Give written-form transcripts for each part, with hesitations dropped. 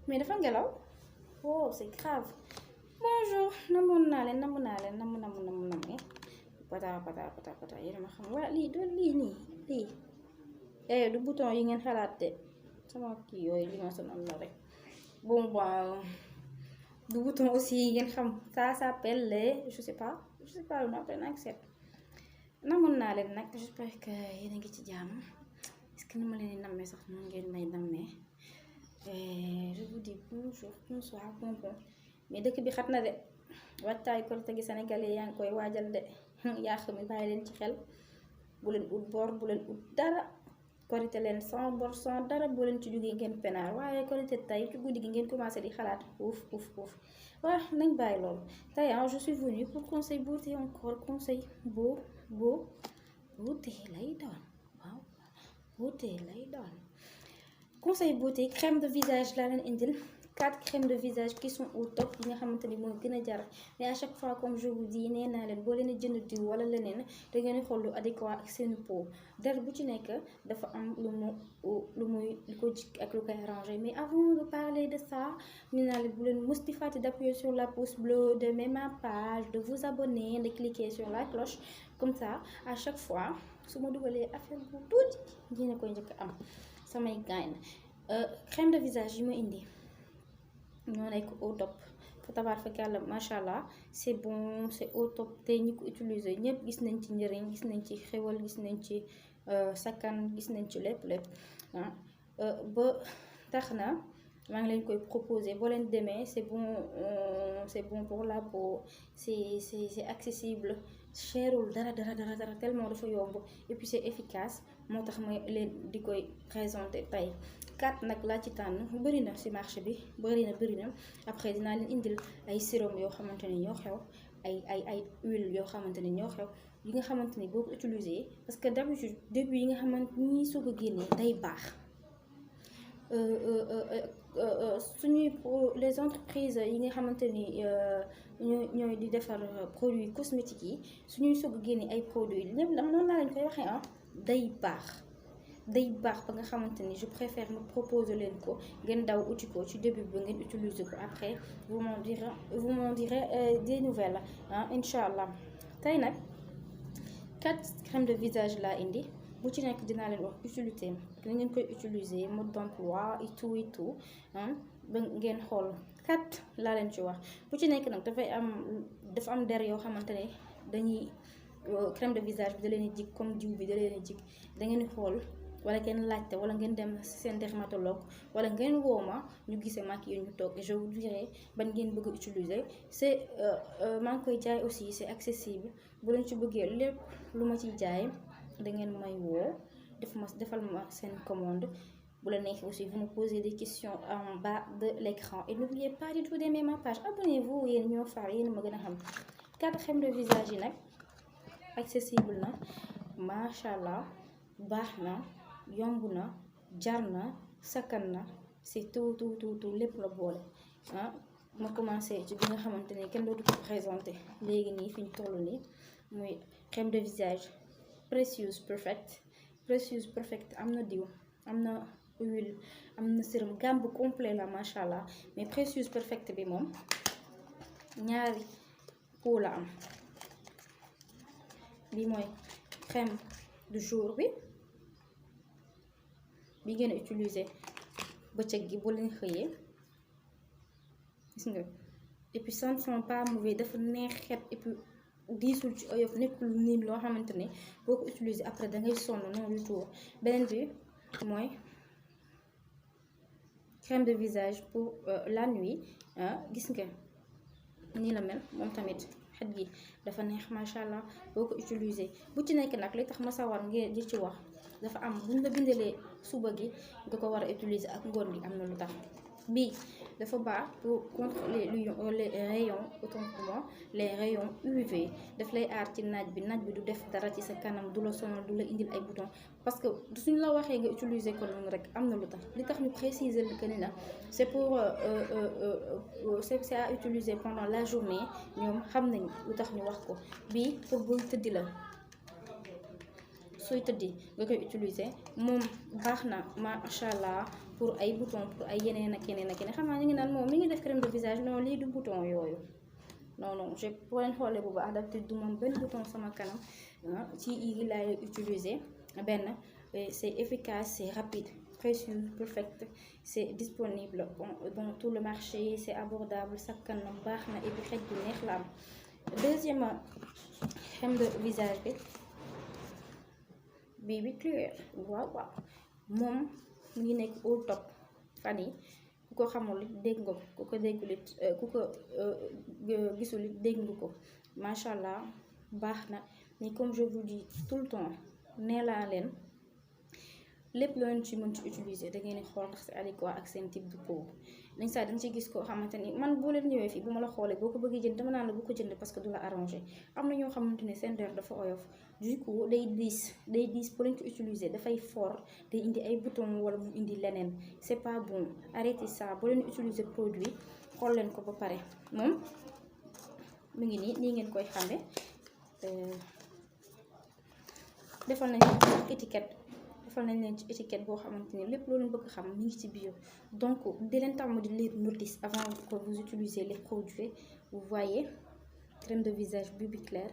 mais dafa ngelaw. Oh c'est grave. Bonjour namoon naa leen namm pata yéen ma xam wala lii doon lii nii lii du bouton yi ngeen xalaat de sama kii yooyu li ma sonal la rek. Bon du bouton aussi yi ngeen xam ça s'appelle les je sais pas le nom après nag seet namoon naa leen nag. J'espère que yéen a ngi ci jàmm. Est-ce que ni ma leen di nammee sax noonu ngeen may nammee. Je vous dis bonjour bonsoir bonbon mais dëkk bi xat na de waajtaay Korité gi sénégalais yaa ngi koy waajal de yaa xam ne bàyyi leen ci xel bu leen ut bor bu leen ut dara. Korité leen sans bor sans dara boo leen ci jógee ngeen penaar waaye Korité tey ci guddi gi ngeen commencé di xalaat uuf waaw nañ bàyyi loolu. Tey je suis venue pour conseil beauté encore conseil beauté lay doon waaw beauté lay doon. Conseil beauté crème de visage laa leen indil 4 crèmes de visage qui sont au top yi nga xamante ni mooy gën a jar mais à chaque fois comme je vous dis nee naa leen boo leen jënd diw wala leneen da ngeen xool lu adéquat ak seen peau der bu ci nekk dafa am lu ko jik ak lu koy arrangé. Mais avant de parler de ça nee naa leen bu leen mës di fàtte d'appuyer sur la pouce bleue de même ma page de vous abonner de cliquer sur la cloche comme ça à chaque fois su ma dugalee affaire bu tuuti ngeen a koy njëkk am samay gaañ. Crème de visage yi ma indi ñoo nekk au top fa tabaar fa kàlla macha allah c'est bon c'est au top te ñi ko utiliser ñëpp gis nañ ci njëriñ gis nañ ci xewal gis nañ ci sakkan gis nañ ci lépp ba tax na maa ngi leen koy proposer boo leen demee c'est bon pour la peau c'est accessible cherul dara tellement dafa yomb et puis c'est efficace moo tax ma leen di koy présenter tey 4 nag laa ci tànn bëri na ci marché bi bëri na après dinaa leen indil ay sérum yoo xamante ni ñoo xew ay huile yoo xamante ni ñoo xew yi nga xamante ni boo ko utiliser parce que d'habitude début yi nga xamante ni soog a génnee day baax. Suñuy les entreprises yi nga xamante ni ñooy di defar produits cosmétiques yi suñuy soog a génne ay produits ñëpp noonu laa leen koy waxee day baax ba nga xamante ni je préfère me proposer leen ko ngeen daw uti ko ci début ba ngeen utiliser ko après vous m'en direz des nouvelles incha allah. Tey nag 4 crèmes de visage laa indi bu ci nekk dinaa leen wax utilité ni ngeen koy utiliser mode d'emploi et tout ba ngeen xool 4 laa leen ci wax. Bu ci nekk nag dafa am der yoo xamante ne dañuy crème de visage bi da leen di jig comme diw bi da leen di jig da ngeen di xool wala ngeen laajte wala ngeen dem seen dermatologue wala ngeen wooma ñu gisee maak yéen ñu toog et je vous dirai ban ngeen bëgg a utiliser. C'est maa ngi koy jaay aussi c'est accessible bu leen ci bëggee lépp lu ma ciy jaay da ngeen may woo defal ma seen commande. Bu la neexee aussi vous me posez des questions en bas de l'écran et n'oubliez pas du tout d'aimer ma page. Abonnez-vous yéen ñoo far yéen ma gën a xam 4 crèmes de visage yi nag accessible na macha allah baax na yomb na jar na sakkan na c'est tout lépp la boole ma commencé ci bi nga xamante ne kenn dootu ko présenté léegi nii fi ñu toll nii muy crème de visage Precious Perfect am na diw am na huile am na sérum gamme bu complet la macha allah mais Precious Perfect bi moom ñaari pot la am. bi mooy crème du jour bi ngeen utiliser bëccëg gi bu leen xëyee gis nga et puis ça ne sent pas mauvais dafa neex xet et puis diisul ci oyof nekkul niin loo xamante ne boo ko utiliser après da ngay sonn non du tout. beneen bi mooy crème de visage pour la nuit gis nga nii la mel moom tamit xet gi dafa neex macha allah boo ko utiliser bu ci nekk nag li tax ma sawar ngeen di ci wax dafa am buñ la bindalee suba gi nga ko war a utiliser ak ngoon gi am na lu tax. bii dafa baax pour contre les rayons autant pour moi les rayons UV daf lay aar ci naaj bi du def dara ci sa kanam du la sonal du la indil ay boutons parce que suñ la waxee nga utiliser ko noonu rek am na lu tax li tax ñu préciser que ni la c'est pour c'est à utiliser pendant la journée ñoom xam nañ lu tax ñu wax ko. bii pour bul tëddi la sooy tëddi nga koy utiliser moom baax na macha allah pour ay bouton pour ay yeneen ak yeneen ak yeneen xam naa ñu ngi naan moom mi ngi def crème de visage non lii du bouton yooyu non non je boo leen xoolee bu baax d'habitude du moom benn bouton sama kanam ci yi laay utiliser benn c'est efficace c'est rapide très sûr perfect c'est disponible dans tout le marché c'est abordable sakkan na baax na et puis xeet bu neex la am deuxième crème de visage bi BB Clear waaw moom mu ngi nekk au top fan yi ku ko xamul it dégg nga ko ku ko déggul it ku ko gisul it dégg nga ko macha allah baax na mais comme je vous dis tout le temps nee laa leen lépp loo leen ci mën ci utiliser da ngeen di xool ndax c'est adéquat ak seen type de peau dañ saa dañ ci gis koo xamante ni man boo leen ñëwee fii bu ma la xoolee boo ko bëggee jënd dama naan la bu ko jënd parce que du la arrangé am na ñoo xamante ne seen der dafa oyof du coup day diis boo leen ko utiliser dafay fort day indi ay bouton wala mu indi leneen c'est pas bon arrêtez ça boo leen utiliser produit xool leen ko ba pare moom mu ngi nii ngeen koy xamee defal nañ ci étiquette nañ leen ci étiquette boo xamante ni lépp loolu bëgg xam mi ngi ci bio donc di leen tàmm di lire notice avant que vous utilisez les produits vous voyez crème de visage BB Clear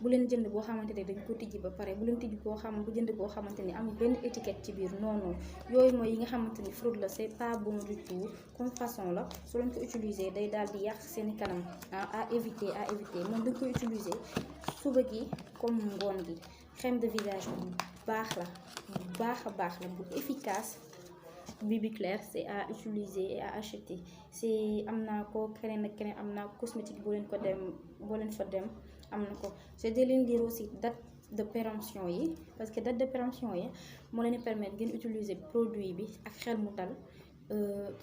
bu leen jënd boo xamante ne dañ ko tijji ba pare bu leen tijji bu jënd boo xamante ni amul benn étiquette ci biir non yooyu mooy yi nga xamante ni fraude la c'est pas bon du tout comme façon la su leen ko utiliser day daal di yàq seeni kanam à éviter moom dañ koy utiliser suba gi comme ngoon gi crème de visage bu baax la baax la bu efficace BB Clear c'est à utiliser et à acheter c'est am naa ko keneen ak keneen am naa cosmétique boo leen fa dem am na ko c'est de leen dire aussi date de péremption yi parce que date de péremption yi moo leen permettre ngeen utiliser produit bi ak xel mu dal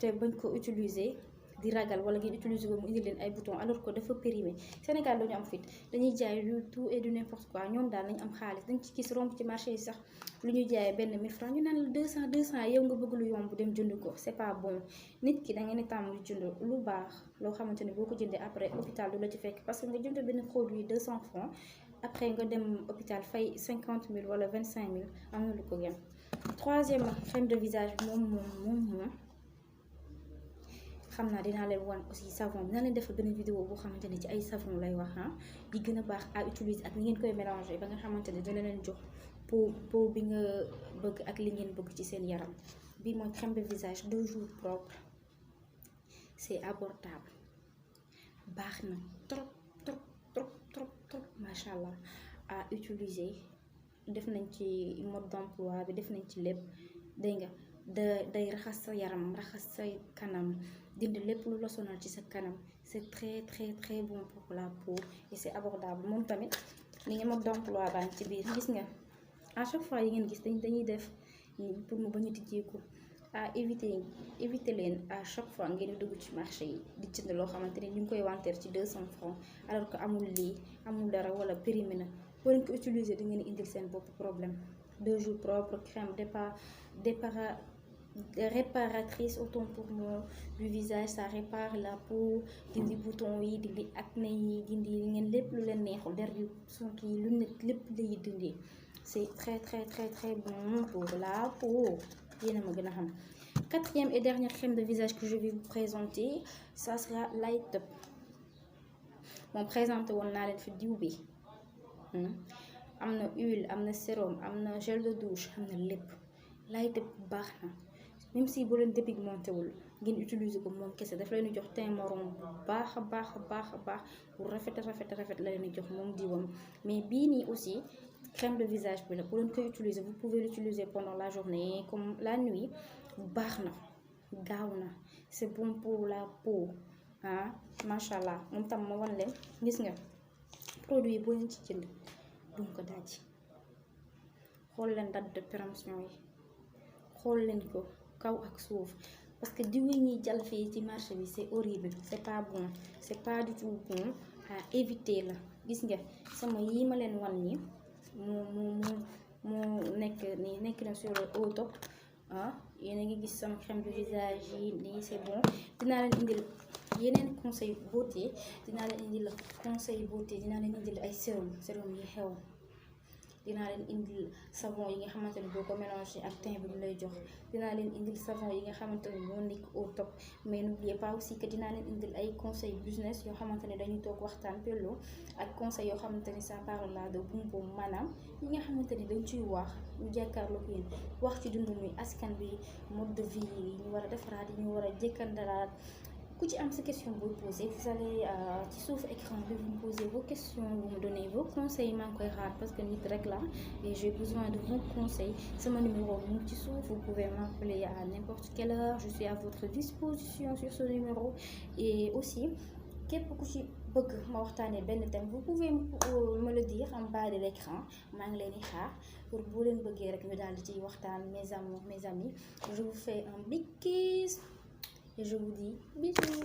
te bañ ko utiliser di ragal wala ngeen utiliser ko mu indi leen ay boutons alors que dafa périmé Sénégal dañu am fit dañuy jaay lu tout et du n'importe quoi ñoom daal nañ am xaalis dañ ci gis romb ci marché yi sax lu ñu jaayee benn 1000 francs ñu naan la 200 yow nga bëgg lu yomb dem jënd ko c'est pas bon nit ki da ngeen di tàmm di jënd lu baax loo xamante ne boo ko jëndee après hôpital du la ci fekk parce que nga jënd benn produit 200 francs après nga dem hôpital fay 50 000 wala 25 000 am na lu ko gën. Troisième crème de visage moom xam naa dinaa leen wan aussi savon dinaa leen defal benn vidéo boo xamante ne ci ay savon lay wax yi gën a baax à utiliser ak ni ngeen koy mélanger ba nga xamante ne dina leen jox peau bi nga bëgg ak li ngeen bëgg ci seen yaram bii mooy crème de visage 2 jours propre c'est abordable baax na trop macha allah à utiliser def nañ ci mode d'emploi bi def nañ ci lépp dégg nga day raxas sa yaram raxas say kanam dindi lépp lu la sonal ci sa kanam c'est très bon pour la peau et c'est abordable moom tamit ni nga mode d'emploi baa ngi ci biir gis nga à chaque fois yi ngeen gis dañuy def ni pour mu bañ a tijjeeku à éviter leen à chaque fois ngeen di dugg ci marché yi di jënd loo xamante ni ñu ngi koy wanteer ci 200 francs alors que amul lii amul dara wala périmé na boo leen ko utiliser da ngeen indil seen bopp problème 2 jours propre crème réparatrice autant pour moi du visage ça répare la peau dindi bouton yi dindi acné yi dindi ngeen lépp lu leen neexul der yu sonk yi lu nekk lépp lay dindi c'est très bon pour la peau yéena ma gën a xam. Quatrième et dernière crème de visage que je vais vous présenter ça sera Light Up moom présenté woon naa leen fi diw bi am na huile am na sérum am na gel de douche am na lépp Light Up baax na même si boo leen dépigmenté wul ngeen utiliser ko moom kese daf leen jox teint marron bu baax a baax bu rafet la leen jox moom diwam mais bii nii aussi crème de visage bi la bu leen koy utiliser vous pouvez l'utiliser pendant la journée comme la nuit baax na gaaw na c'est bon pour la peau macha allah moom tam ma wan leen gis nga produit boo leen ci jënd duñ ko daj xool leen date de péremption yi xool leen ko kaw ak suuf parce que diw yi ñuy jàll fii ci marché bi c'est horrible c'est pas bon c'est pas du tout bon à éviter la gis nga sama yii ma leen wan nii moo nekk na sur le haut top yéen a ngi gis sama crème de visage yi nii c'est bon dinaa leen indil yeneen conseil beauté dinaa leen indil ay sérum yi xew dinaa leen indil savon yi nga xamante ne boo ko mélangé ak teint bi mu lay jox, dinaa leen indil savon yi nga xamante ne moo nekk au top. Mais n'oubliez pas aussi que dinaa leen indil ay conseils business yoo xamante ne dañuy toog waxtaan pello ak conseils yoo xamante ne ça parle là de boum boum, maanaam yi nga xamante ne dañ ciy wax ñu jàkkaarloog yéen wax ci dundu mi askan bi, mode de vie yi ñu war a defaraat yi ñu war a jëkkandaraat. ku ci am sa question booy poser vous allez ci suuf écran bi vous me posez vos questions, vous me donnez vos conseils. maa ngi koy xaar parce que nit rek la et j'ai besoin de vos conseils. sama numéro mu ngi ci suuf, vous pouvez m'appeler à n'importe quelle heure, je suis à votre disposition sur ce numéro. Et aussi képp ku ci bëgg ma waxtaanee benn thème, vous pouvez me le dire en bas de l'écran. maa ngi leen di xaar pour boo leen bëggee rek ñu daal di ciy waxtaan. Mes amours, mes amis, je vous fais un big kiss et je vous dis bisous.